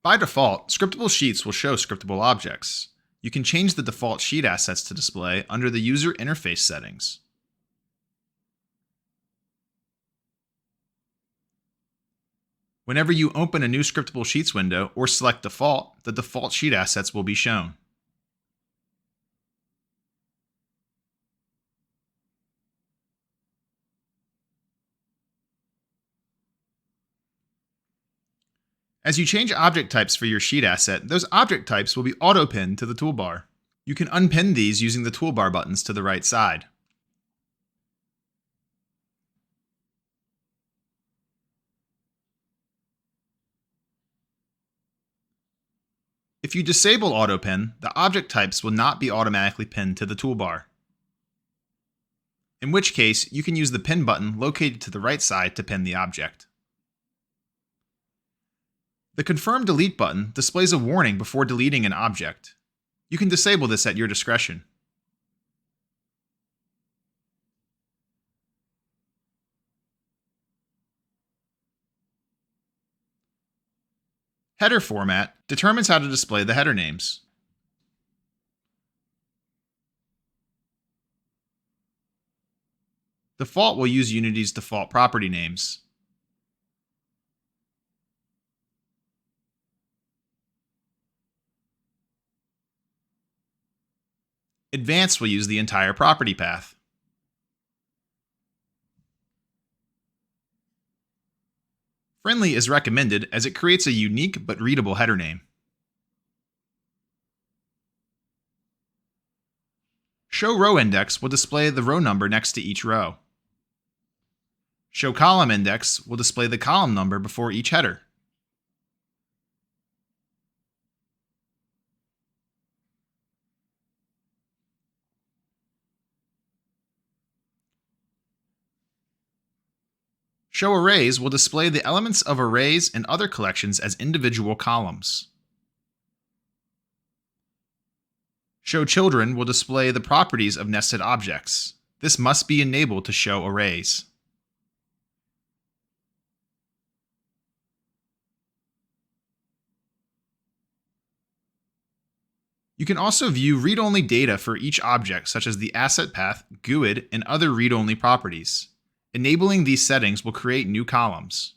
By default, Scriptable Sheets will show scriptable objects. You can change the default sheet assets to display under the user interface settings. Whenever you open a new Scriptable Sheets window or select Default, the default sheet assets will be shown. As you change object types for your sheet asset, those object types will be auto-pinned to the toolbar. You can unpin these using the toolbar buttons to the right side. If you disable auto-pin, the object types will not be automatically pinned to the toolbar. In which case, you can use the pin button located to the right side to pin the object. The Confirm Delete button displays a warning before deleting an object. You can disable this at your discretion. Header format determines how to display the header names. Default will use Unity's default property names. Advanced will use the entire property path. Friendly is recommended as it creates a unique but readable header name. Show Row Index will display the row number next to each row. Show Column Index will display the column number before each header. Show Arrays will display the elements of arrays and other collections as individual columns. Show Children will display the properties of nested objects. This must be enabled to show arrays. You can also view read-only data for each object, such as the asset path, GUID, and other read-only properties. Enabling these settings will create new columns.